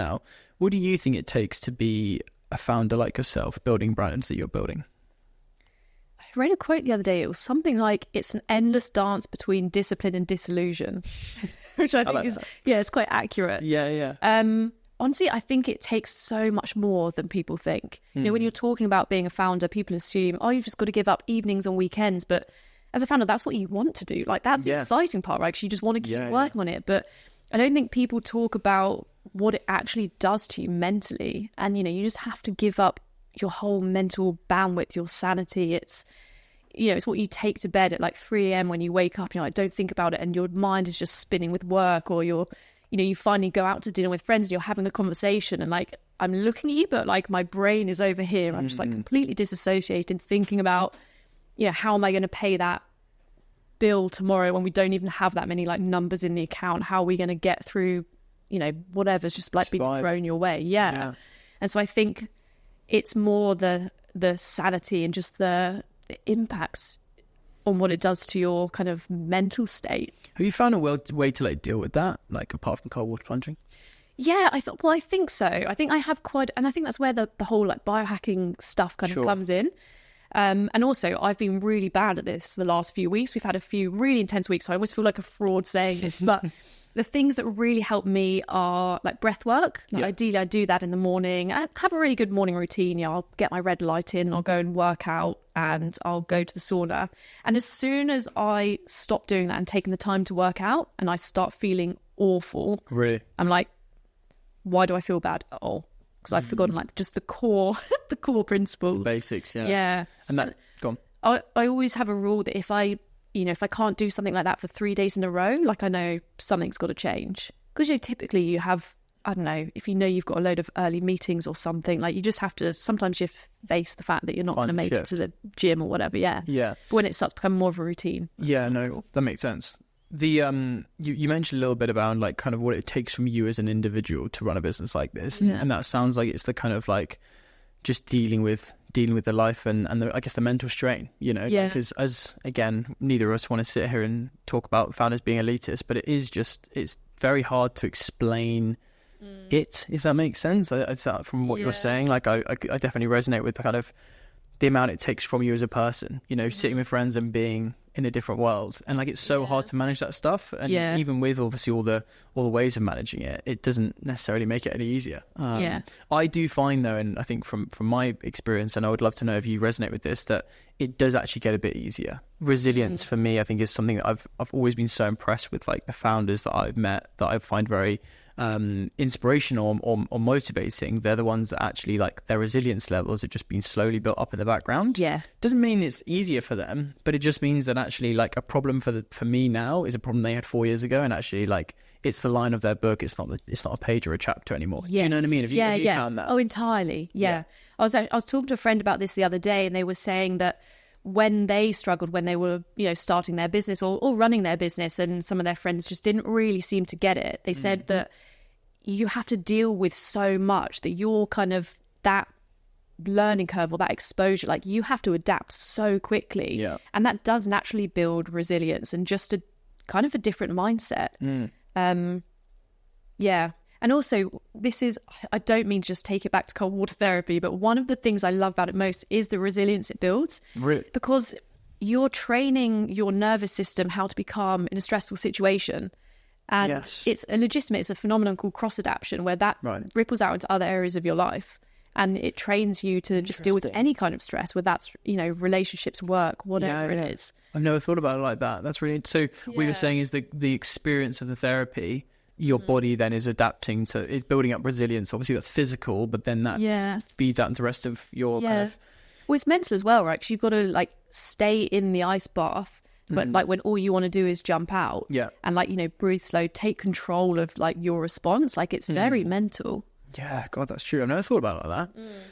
now. What do you think it takes to be a founder like yourself, building brands that you're building? I read a quote the other day. It was something like, it's an endless dance between discipline and disillusion, which I think like is, that. it's quite accurate. Yeah. Honestly, I think it takes so much more than people think. You know, when you're talking about being a founder, people assume, oh, you've just got to give up evenings and weekends. But as a founder, that's what you want to do. Like, that's the exciting part, right? Because you just want to keep working on it. But I don't think people talk about what it actually does to you mentally. And, you know, you just have to give up your whole mental bandwidth, your sanity. It's, you know, it's what you take to bed at like 3 a.m. when you wake up. You know, like, don't think about it. And your mind is just spinning with work, or you know, you finally go out to dinner with friends and you're having a conversation and like, I'm looking at you, but like my brain is over here. I'm just like completely disassociated, thinking about, you know, how am I going to pay that bill tomorrow when we don't even have that many like numbers in the account? How are we going to get through, you know, whatever's just like being thrown your way? Yeah. And so I think it's more the sanity and just the impacts on what it does to your kind of mental state. Have you found a way to like deal with that, like apart from cold water plunging? Yeah, I think so. I think I have and I think that's where the whole like biohacking stuff kind of comes in. And also, I've been really bad at this the last few weeks. We've had a few really intense weeks, so I always feel like a fraud saying this, but the things that really help me are like breath work. Like, ideally, I do that in the morning. I have a really good morning routine. You know, I'll get my red light in, I'll go and work out, and I'll go to the sauna. And as soon as I stop doing that and taking the time to work out, and I start feeling awful, Really? I'm like, why do I feel bad at all? Because I've forgotten like just the core principles, The basics. Yeah. And that, go on. I always have a rule that if I can't do something like that for 3 days in a row, like I know something's got to change. Because, you know, typically you have, I don't know, if you know you've got a load of early meetings or something, like you just have to, sometimes you face the fact that you're not going to make it to the gym or whatever. Yeah. But when it starts to become more of a routine. Cool. That makes sense. The you mentioned a little bit about like kind of what it takes from you as an individual to run a business like this, and that sounds like it's the kind of like just dealing with the life and I guess the mental strain, you know, because as again, neither of us want to sit here and talk about founders being elitist, but it's very hard to explain it, if that makes sense. From what you're saying, like I definitely resonate with the kind of the amount it takes from you as a person, you know, sitting with friends and being in a different world, and like it's so hard to manage that stuff, and even with obviously all the ways of managing it, it doesn't necessarily make it any easier. I do find though, and I think from my experience, and I would love to know if you resonate with this, that it does actually get a bit easier. Resilience for me, I think, is something that I've always been so impressed with, like the founders that I've met that I find very inspirational or motivating. They're the ones that actually, like, their resilience levels have just been slowly built up in the background. Doesn't mean it's easier for them, but it just means that actually, like, a problem for me now is a problem they had 4 years ago, and actually, like, it's the line of their book. It's not a page or a chapter anymore. Do you know what I mean? Have you found that? Oh, entirely. I was talking to a friend about this the other day, and they were saying that when they struggled, when they were, you know, starting their business or running their business, and some of their friends just didn't really seem to get it. They said that you have to deal with so much that you're kind of that learning curve or that exposure, like you have to adapt so quickly, and that does naturally build resilience and just a kind of a different mindset. And also, this is, I don't mean to just take it back to cold water therapy, but one of the things I love about it most is the resilience it builds. Really? Because you're training your nervous system how to be calm in a stressful situation. And it's a phenomenon called cross-adaptation, where that ripples out into other areas of your life. And it trains you to just deal with any kind of stress, whether that's, you know, relationships, work, whatever it is. I've never thought about it like that. That's really... So what you're saying is the experience of the therapy, your body then is adapting to, it's building up resilience. Obviously that's physical, but then that feeds out into the rest of your kind of... Well, it's mental as well, right? Because you've got to like stay in the ice bath, but like when all you want to do is jump out and like, you know, breathe slow, take control of like your response. Like it's very mental. Yeah, God, that's true. I've never thought about it like that.